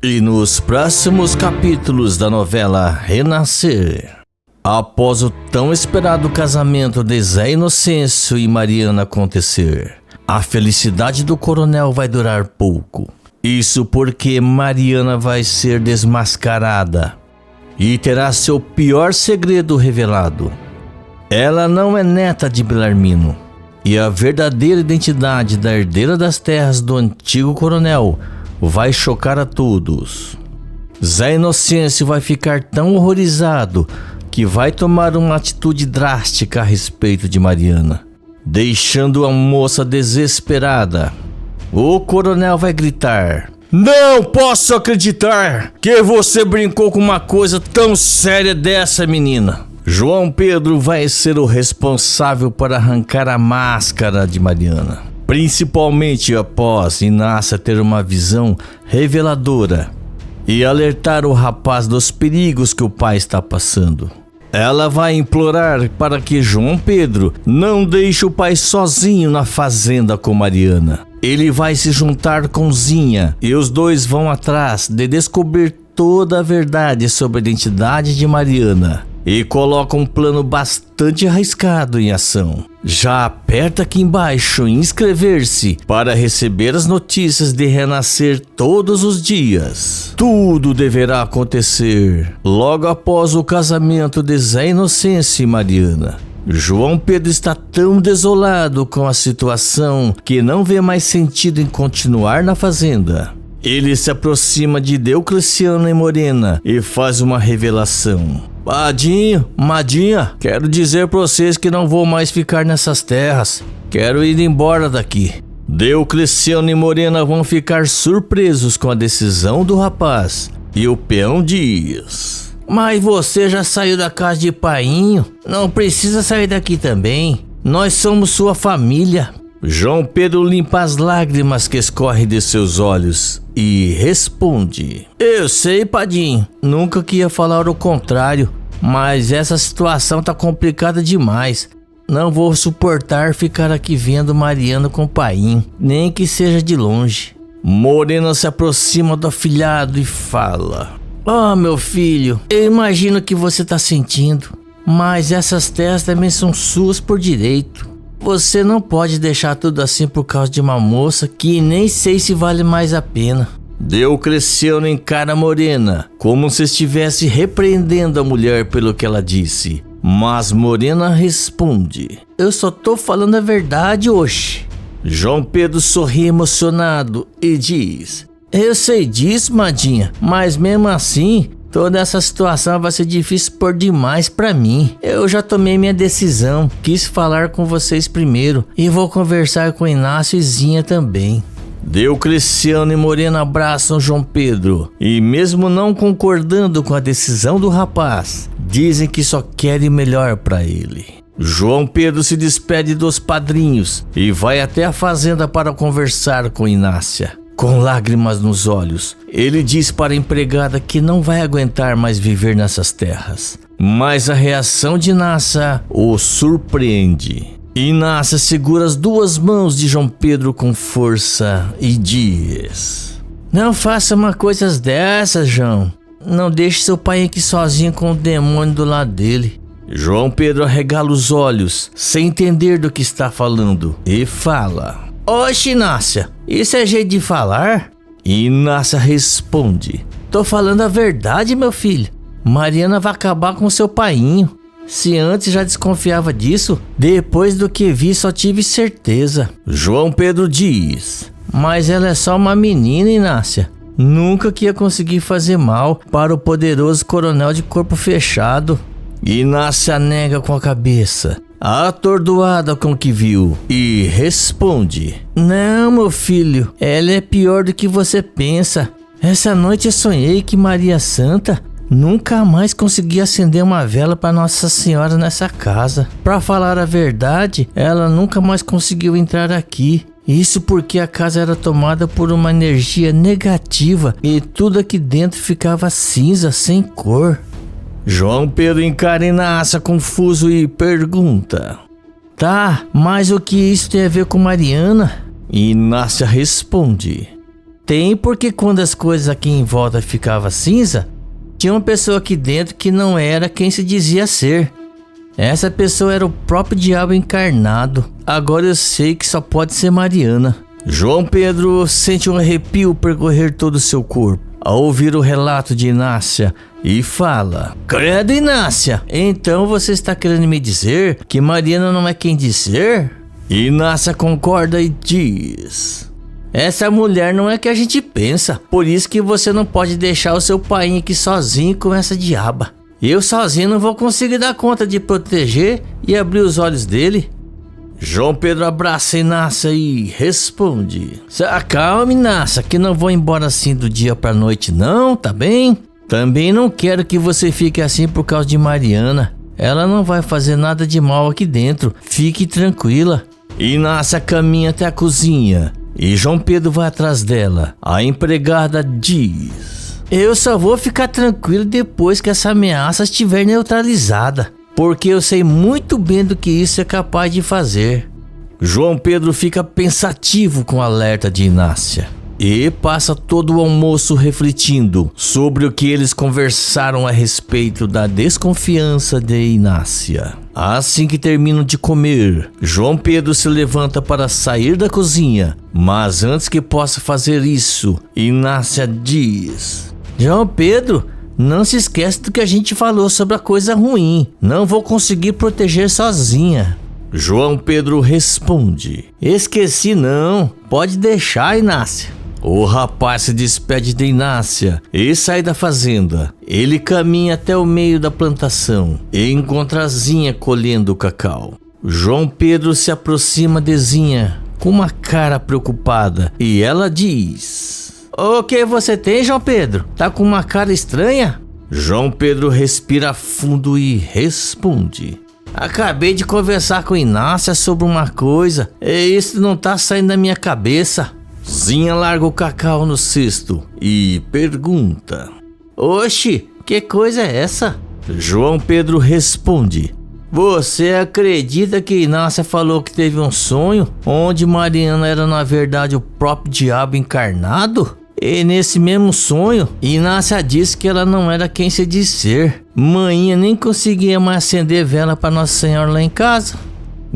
E nos próximos capítulos da novela Renascer, após o tão esperado casamento de Zé Inocêncio e Mariana acontecer, a felicidade do coronel vai durar pouco. Isso porque Mariana vai ser desmascarada e terá seu pior segredo revelado. Ela não é neta de Belarmino, e a verdadeira identidade da herdeira das terras do antigo coronel vai chocar a todos. Zé Inocêncio vai ficar tão horrorizado que vai tomar uma atitude drástica a respeito de Mariana, deixando a moça desesperada. O coronel vai gritar: "Não posso acreditar que você brincou com uma coisa tão séria dessa, menina." João Pedro vai ser o responsável por arrancar a máscara de Mariana, principalmente após Inácia ter uma visão reveladora e alertar o rapaz dos perigos que o pai está passando. Ela vai implorar para que João Pedro não deixe o pai sozinho na fazenda com Mariana. Ele vai se juntar com Zinha e os dois vão atrás de descobrir toda a verdade sobre a identidade de Mariana e coloca um plano bastante arriscado em ação. Já aperta aqui embaixo em inscrever-se para receber as notícias de Renascer todos os dias. Tudo deverá acontecer logo após o casamento de Zé Inocêncio e Mariana. João Pedro está tão desolado com a situação que não vê mais sentido em continuar na fazenda. Ele se aproxima de Deocleciano e Morena e faz uma revelação. Padinho, Madinha, quero dizer pra vocês que não vou mais ficar nessas terras. Quero ir embora daqui. Deocleciano e Morena vão ficar surpresos com a decisão do rapaz. E o peão diz: "Mas você já saiu da casa de painho? Não precisa sair daqui também. Nós somos sua família." João Pedro limpa as lágrimas que escorrem de seus olhos e responde: "Eu sei, Padinho, nunca que ia falar o contrário, mas essa situação tá complicada demais. Não vou suportar ficar aqui vendo Mariana com o painho, nem que seja de longe." Morena se aproxima do afilhado e fala: "Oh, meu filho, eu imagino o que você tá sentindo, mas essas terras também são suas por direito. Você não pode deixar tudo assim por causa de uma moça que nem sei se vale mais a pena." Deocleciano encara Morena como se estivesse repreendendo a mulher pelo que ela disse, mas Morena responde: "Eu só tô falando a verdade, oxe." João Pedro sorri emocionado e diz: "Eu sei disso, Madinha, mas mesmo assim toda essa situação vai ser difícil por demais pra mim. Eu já tomei minha decisão, quis falar com vocês primeiro e vou conversar com Inácio e Zinha também." Deocleciano e Morena abraçam João Pedro e, mesmo não concordando com a decisão do rapaz, dizem que só querem melhor pra ele. João Pedro se despede dos padrinhos e vai até a fazenda para conversar com Inácia. Com lágrimas nos olhos, ele diz para a empregada que não vai aguentar mais viver nessas terras. Mas a reação de Inácia o surpreende. Inácia segura as duas mãos de João Pedro com força e diz: "Não faça uma coisa dessas, João. Não deixe seu pai aqui sozinho com o demônio do lado dele." João Pedro arregala os olhos, sem entender do que está falando, e fala: "Oxe, Inácia, isso é jeito de falar?" Inácia responde: "Tô falando a verdade, meu filho. Mariana vai acabar com seu painho. Se antes já desconfiava disso, depois do que vi só tive certeza." João Pedro diz: "Mas ela é só uma menina, Inácia. Nunca que ia conseguir fazer mal para o poderoso coronel de corpo fechado." Inácia nega com a cabeça, atordoada com o que viu, e responde: "Não, meu filho, ela é pior do que você pensa. Essa noite eu sonhei que Maria Santa nunca mais consegui acender uma vela para Nossa Senhora nessa casa. Para falar a verdade, ela nunca mais conseguiu entrar aqui. Isso porque a casa era tomada por uma energia negativa e tudo aqui dentro ficava cinza, sem cor." João Pedro encara Inácia confuso e pergunta: "Tá, mas o que isso tem a ver com Mariana?" Inácia responde: Tem, porque quando as coisas aqui em volta ficavam cinza, tinha uma pessoa aqui dentro que não era quem se dizia ser. Essa pessoa era o próprio diabo encarnado. Agora eu sei que só pode ser Mariana. João Pedro sente um arrepio percorrer todo o seu corpo ao ouvir o relato de Inácia e fala: credo, Inácia, então você está querendo me dizer que Mariana não é quem diz ser? Inácia concorda e diz: essa mulher não é que a gente pensa, por isso que você não pode deixar o seu pai aqui sozinho com essa diaba. Eu sozinho não vou conseguir dar conta de proteger e abrir os olhos dele. João Pedro abraça Inácia e responde: se acalme, Inácia, que não vou embora assim do dia pra noite não, tá bem? Também não quero que você fique assim por causa de Mariana. Ela não vai fazer nada de mal aqui dentro, fique tranquila. Inácia caminha até a cozinha e João Pedro vai atrás dela. A empregada diz: eu só vou ficar tranquilo depois que essa ameaça estiver neutralizada, porque eu sei muito bem do que isso é capaz de fazer. João Pedro fica pensativo com o alerta de Inácia e passa todo o almoço refletindo sobre o que eles conversaram a respeito da desconfiança de Inácia. Assim que terminam de comer, João Pedro se levanta para sair da cozinha, mas antes que possa fazer isso, Inácia diz: João Pedro, não se esquece do que a gente falou sobre a coisa ruim. Não vou conseguir proteger sozinha. João Pedro responde: esqueci não, pode deixar, Inácia. O rapaz se despede de Inácia e sai da fazenda. Ele caminha até o meio da plantação e encontra a Zinha colhendo o cacau. João Pedro se aproxima de Zinha com uma cara preocupada e ela diz: o que você tem, João Pedro? Tá com uma cara estranha? João Pedro respira fundo e responde: acabei de conversar com Inácia sobre uma coisa e isso não tá saindo da minha cabeça. Zinha larga o cacau no cesto e pergunta: oxe, que coisa é essa? João Pedro responde: você acredita que Inácia falou que teve um sonho onde Mariana era na verdade o próprio diabo encarnado? E nesse mesmo sonho, Inácia disse que ela não era quem se diz ser. Maninha nem conseguia mais acender vela para Nossa Senhora lá em casa.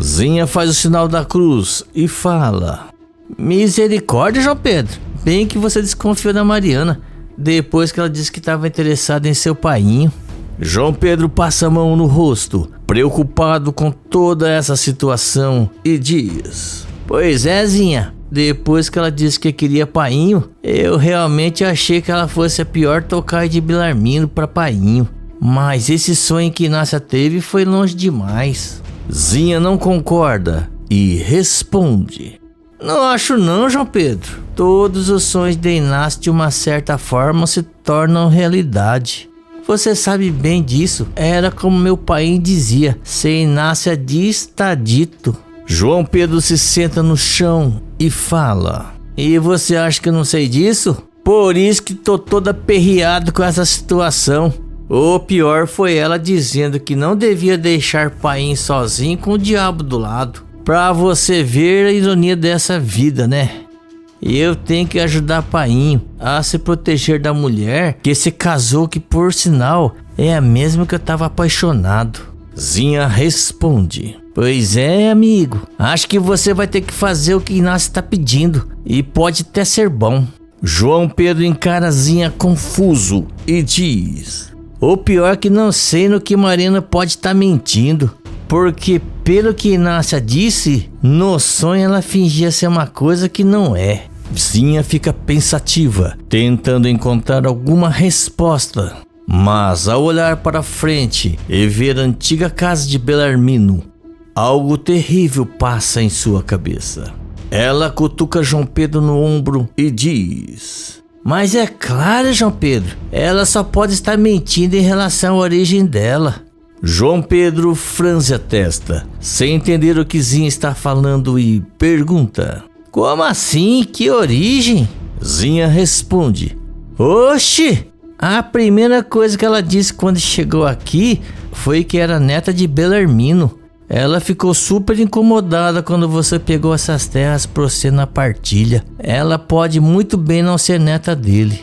Zinha faz o sinal da cruz e fala: misericórdia, João Pedro. Bem que você desconfiou da Mariana depois que ela disse que estava interessada em seu painho. João Pedro passa a mão no rosto, preocupado com toda essa situação, e diz: pois é, Zinha, depois que ela disse que queria painho, eu realmente achei que ela fosse a pior tocaia de Belarmino para painho. Mas esse sonho que Inácia teve foi longe demais. Zinha não concorda e responde: não acho não, João Pedro. Todos os sonhos de Inácia de uma certa forma se tornam realidade. Você sabe bem disso. Era como meu pai dizia: se Inácia diz, tá dito. João Pedro se senta no chão e fala: e você acha que eu não sei disso? Por isso que tô todo aperreado com essa situação. O pior foi ela dizendo que não devia deixar pai sozinho com o diabo do lado. Pra você ver a ironia dessa vida, né? Eu tenho que ajudar Painho a se proteger da mulher que se casou, que por sinal é a mesma que eu tava apaixonado. Zinha responde: pois é, amigo, acho que você vai ter que fazer o que Inácia tá pedindo e pode até ser bom. João Pedro encara Zinha confuso e diz: o pior é que não sei no que Mariana pode estar mentindo. Porque pelo que Inácia disse, no sonho ela fingia ser uma coisa que não é. Zinha fica pensativa, tentando encontrar alguma resposta. Mas ao olhar para frente e ver a antiga casa de Belarmino, algo terrível passa em sua cabeça. Ela cutuca João Pedro no ombro e diz: mas é claro, João Pedro, ela só pode estar mentindo em relação à origem dela. João Pedro franze a testa, sem entender o que Zinha está falando, e pergunta: como assim? Que origem? Zinha responde: oxe, a primeira coisa que ela disse quando chegou aqui foi que era neta de Belarmino. Ela ficou super incomodada quando você pegou essas terras pra você na partilha. Ela pode muito bem não ser neta dele.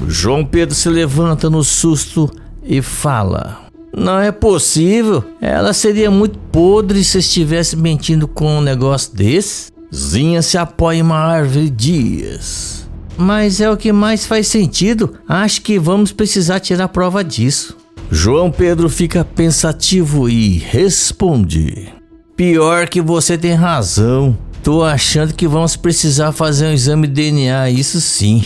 João Pedro se levanta no susto e fala: não é possível, ela seria muito podre se estivesse mentindo com um negócio desse. Zinha se apoia em uma árvore e diz: mas é o que mais faz sentido, acho que vamos precisar tirar prova disso. João Pedro fica pensativo e responde: pior que você tem razão, tô achando que vamos precisar fazer um exame de DNA, isso sim.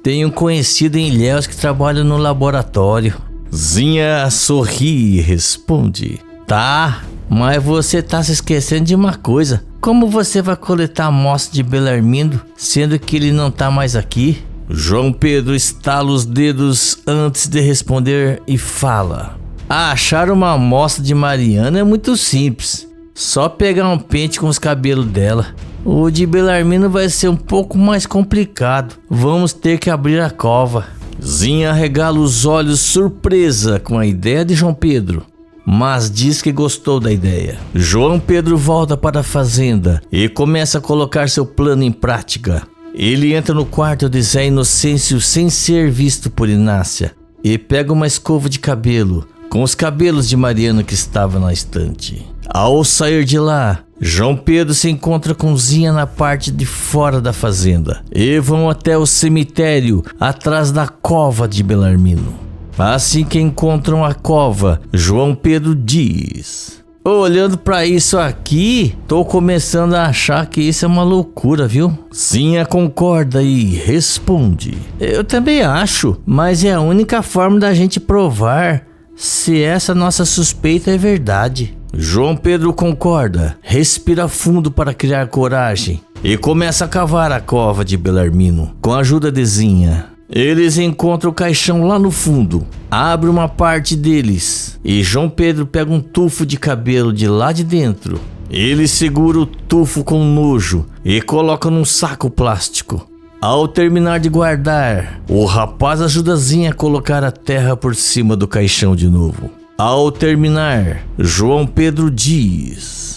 Tenho um conhecido em Ilhéus que trabalha no laboratório. Zinha sorri e responde: tá, mas você tá se esquecendo de uma coisa. Como você vai coletar a amostra de Belarmino, sendo que ele não tá mais aqui? João Pedro estala os dedos antes de responder e fala: achar uma amostra de Mariana é muito simples. Só pegar um pente com os cabelos dela. O de Belarmino vai ser um pouco mais complicado. Vamos ter que abrir a cova. Zinha arregala os olhos surpresa com a ideia de João Pedro, mas diz que gostou da ideia. João Pedro volta para a fazenda e começa a colocar seu plano em prática. Ele entra no quarto de Zé Inocêncio sem ser visto por Inácia e pega uma escova de cabelo com os cabelos de Mariana que estava na estante. Ao sair de lá, João Pedro se encontra com Zinha na parte de fora da fazenda e vão até o cemitério atrás da cova de Belarmino. Assim que encontram a cova, João Pedro diz: olhando pra isso aqui, tô começando a achar que isso é uma loucura, viu? Zinha concorda e responde: eu também acho, mas é a única forma da gente provar se essa nossa suspeita é verdade. João Pedro concorda, respira fundo para criar coragem e começa a cavar a cova de Belarmino com a ajuda de Zinha. Eles encontram o caixão lá no fundo, abre uma parte deles e João Pedro pega um tufo de cabelo de lá de dentro. Ele segura o tufo com nojo e coloca num saco plástico. Ao terminar de guardar, o rapaz ajuda Zinha a colocar a terra por cima do caixão de novo. Ao terminar, João Pedro diz: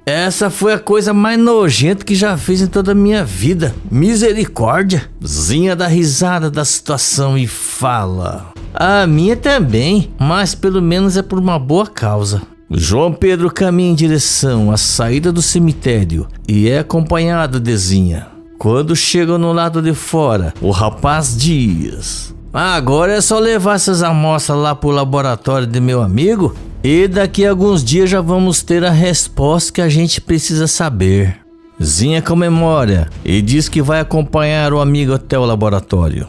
essa foi a coisa mais nojenta que já fiz em toda a minha vida. Misericórdia. Zinha dá risada da situação e fala: a minha também, mas pelo menos é por uma boa causa. João Pedro caminha em direção à saída do cemitério e é acompanhado de Zinha. Quando chegam no lado de fora, o rapaz diz: agora é só levar essas amostras lá pro laboratório de meu amigo e daqui a alguns dias já vamos ter a resposta que a gente precisa saber. Zinha comemora e diz que vai acompanhar o amigo até o laboratório.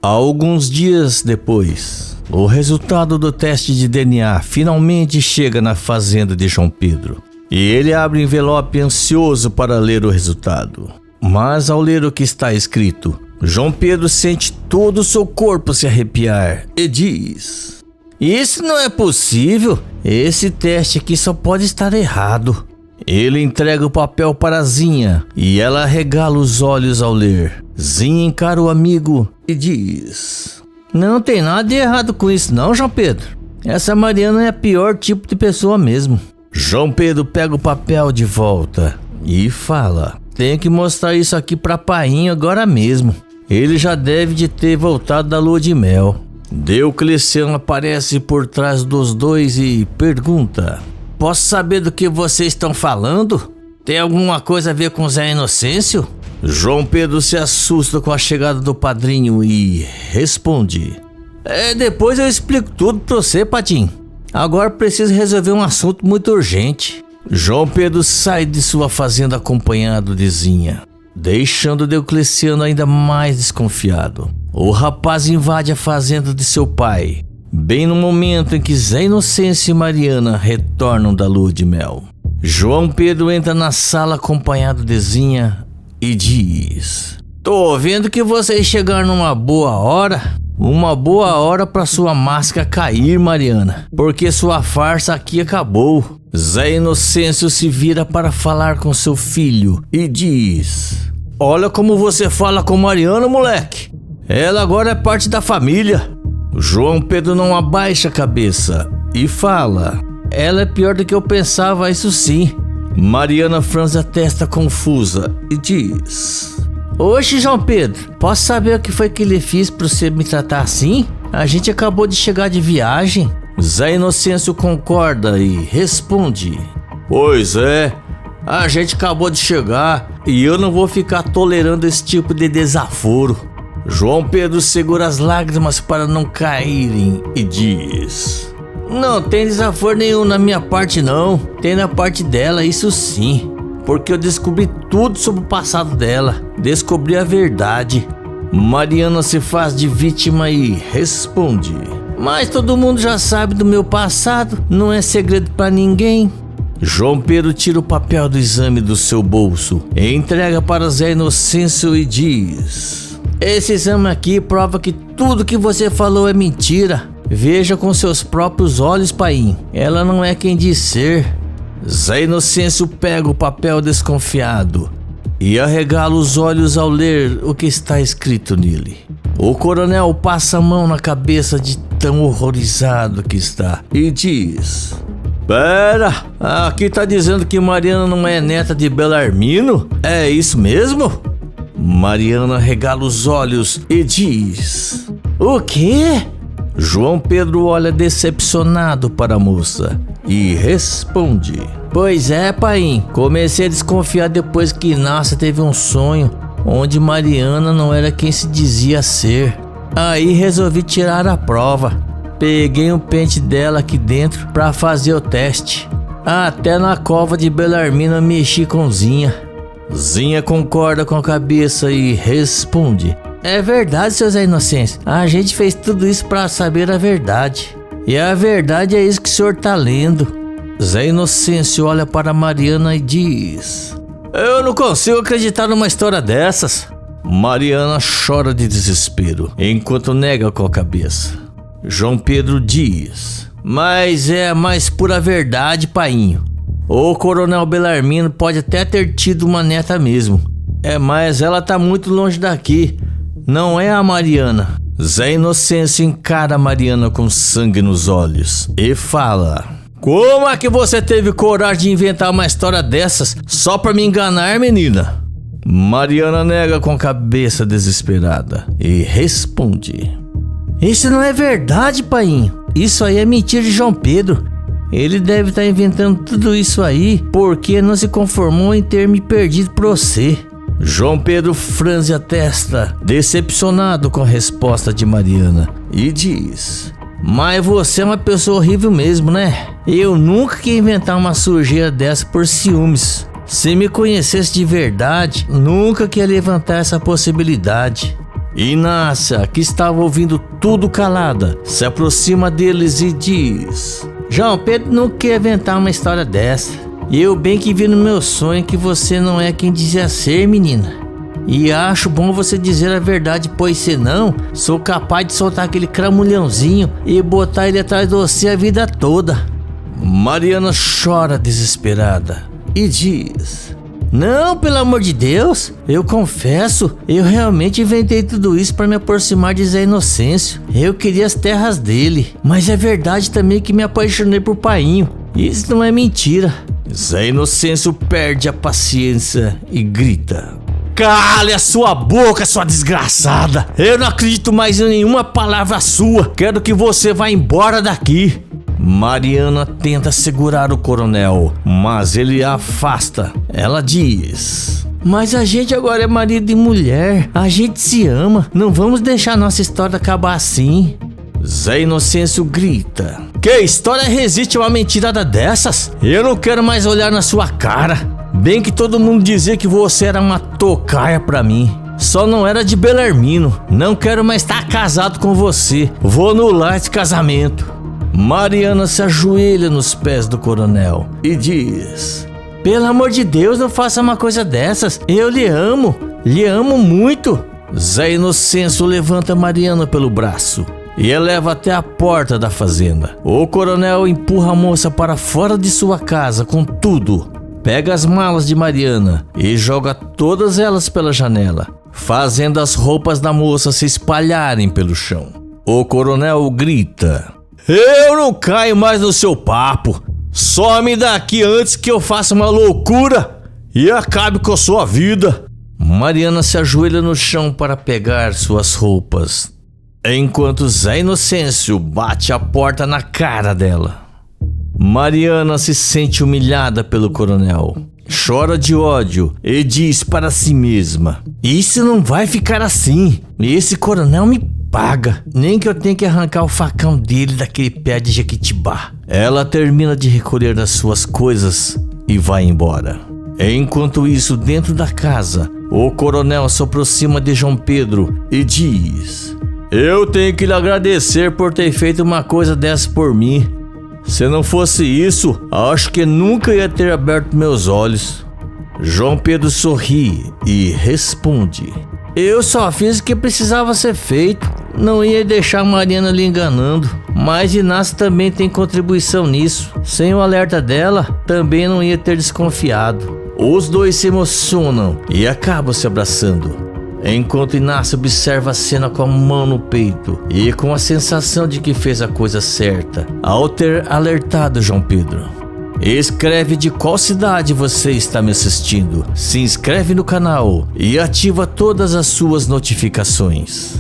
Alguns dias depois, o resultado do teste de DNA finalmente chega na fazenda de João Pedro e ele abre o envelope ansioso para ler o resultado. Mas ao ler o que está escrito, João Pedro sente todo o seu corpo se arrepiar e diz: isso não é possível, esse teste aqui só pode estar errado. Ele entrega o papel para Zinha e ela arregala os olhos ao ler. Zinha encara o amigo e diz: não tem nada de errado com isso não, João Pedro. Essa Mariana é o pior tipo de pessoa mesmo. João Pedro pega o papel de volta e fala: tenho que mostrar isso aqui pra Painho agora mesmo. Ele já deve de ter voltado da lua de mel. Diocleciano aparece por trás dos dois e pergunta: posso saber do que vocês estão falando? Tem alguma coisa a ver com Zé Inocêncio? João Pedro se assusta com a chegada do padrinho e responde: depois eu explico tudo pra você, Patinho. Agora preciso resolver um assunto muito urgente. João Pedro sai de sua fazenda acompanhado de Zinha, deixando Diocleciano ainda mais desconfiado. O rapaz invade a fazenda de seu pai, bem no momento em que Zé Inocêncio e Mariana retornam da lua de mel. João Pedro entra na sala acompanhado de Zinha e diz: tô vendo que vocês chegaram numa boa hora. Uma boa hora para sua máscara cair, Mariana, porque sua farsa aqui acabou. Zé Inocêncio se vira para falar com seu filho e diz: olha como você fala com Mariana, moleque. Ela agora é parte da família. João Pedro não abaixa a cabeça e fala: Ela é pior do que eu pensava, isso sim. Mariana franze a testa confusa e diz: Oxe, João Pedro, posso saber o que foi que ele fez pra você me tratar assim? A gente acabou de chegar de viagem. Zé Inocêncio concorda e responde: Pois é, a gente acabou de chegar e eu não vou ficar tolerando esse tipo de desaforo. João Pedro segura as lágrimas para não caírem e diz: Não tem desaforo nenhum na minha parte não, tem na parte dela, isso sim. Porque eu descobri tudo sobre o passado dela, descobri a verdade. Mariana se faz de vítima e responde: Mas todo mundo já sabe do meu passado, não é segredo pra ninguém. João Pedro tira o papel do exame do seu bolso e entrega para Zé Inocêncio e diz: Esse exame aqui prova que tudo que você falou é mentira. Veja com seus próprios olhos, painho. Ela não é quem diz ser. Zé Inocêncio pega o papel desconfiado e arregala os olhos ao ler o que está escrito nele. O coronel passa a mão na cabeça de tão horrorizado que está e diz: Pera, aqui tá dizendo que Mariana não é neta de Belarmino? É isso mesmo? Mariana regala os olhos e diz: O quê? João Pedro olha decepcionado para a moça e responde: Pois é, painho, comecei a desconfiar depois que Inácia teve um sonho onde Mariana não era quem se dizia ser. Aí resolvi tirar a prova. Peguei um pente dela aqui dentro para fazer o teste. Até na cova de Belarmina mexi com Zinha. Zinha concorda com a cabeça e responde: É verdade, seu Zé Inocêncio. A gente fez tudo isso para saber a verdade. E a verdade é isso que o senhor tá lendo. Zé Inocêncio olha para Mariana e diz: Eu não consigo acreditar numa história dessas. Mariana chora de desespero, enquanto nega com a cabeça. João Pedro diz: Mas é a mais pura verdade, painho. O coronel Belarmino pode até ter tido uma neta mesmo. Mas ela tá muito longe daqui. Não é a Mariana. Zé Inocêncio encara a Mariana com sangue nos olhos e fala: Como é que você teve coragem de inventar uma história dessas só pra me enganar, menina? Mariana nega com a cabeça desesperada e responde: Isso não é verdade, painho. Isso aí é mentira de João Pedro. Ele deve estar inventando tudo isso aí porque não se conformou em ter me perdido pra você. João Pedro franze a testa, decepcionado com a resposta de Mariana, e diz: Mas você é uma pessoa horrível mesmo, né? Eu nunca quis inventar uma sujeira dessa por ciúmes. Se me conhecesse de verdade, nunca queria levantar essa possibilidade. Inácia, que estava ouvindo tudo calada, se aproxima deles e diz: João Pedro não quer inventar uma história dessa. E eu bem que vi no meu sonho que você não é quem dizia ser, menina. E acho bom você dizer a verdade, pois senão sou capaz de soltar aquele cramulhãozinho e botar ele atrás de você a vida toda. Mariana chora desesperada e diz: Não, pelo amor de Deus, eu confesso, eu realmente inventei tudo isso para me aproximar de Zé Inocêncio. Eu queria as terras dele, mas é verdade também que me apaixonei por painho. Isso não é mentira. Zé Inocêncio perde a paciência e grita: Cale a sua boca, sua desgraçada! Eu não acredito mais em nenhuma palavra sua. Quero que você vá embora daqui. Mariana tenta segurar o coronel, mas ele a afasta. Ela diz: Mas a gente agora é marido e mulher. A gente se ama. Não vamos deixar nossa história acabar assim. Zé Inocêncio grita: Que história resiste a uma mentirada dessas? Eu não quero mais olhar na sua cara. Bem que todo mundo dizia que você era uma tocaia pra mim. Só não era de Belarmino. Não quero mais estar casado com você. Vou anular esse casamento. Mariana se ajoelha nos pés do coronel e diz: Pelo amor de Deus, não faça uma coisa dessas. Eu lhe amo muito. Zé Inocêncio levanta Mariana pelo braço e a leva até a porta da fazenda. O coronel empurra a moça para fora de sua casa com tudo. Pega as malas de Mariana e joga todas elas pela janela, fazendo as roupas da moça se espalharem pelo chão. O coronel grita: Eu não caio mais no seu papo. Some daqui antes que eu faça uma loucura e acabe com a sua vida. Mariana se ajoelha no chão para pegar suas roupas, enquanto Zé Inocêncio bate a porta na cara dela. Mariana se sente humilhada pelo coronel, chora de ódio e diz para si mesma: isso não vai ficar assim, esse coronel me paga, nem que eu tenha que arrancar o facão dele daquele pé de jequitibá. Ela termina de recolher as suas coisas e vai embora. Enquanto isso, dentro da casa, o coronel se aproxima de João Pedro e diz: eu tenho que lhe agradecer por ter feito uma coisa dessa por mim. Se não fosse isso, acho que nunca ia ter aberto meus olhos. João Pedro sorri e responde: eu só fiz o que precisava ser feito. Não ia deixar a Mariana lhe enganando. Mas Inácio também tem contribuição nisso. Sem o alerta dela, também não ia ter desconfiado. Os dois se emocionam e acabam se abraçando, enquanto Inácio observa a cena com a mão no peito e com a sensação de que fez a coisa certa ao ter alertado João Pedro. Escreve de qual cidade você está me assistindo, se inscreve no canal e ativa todas as suas notificações.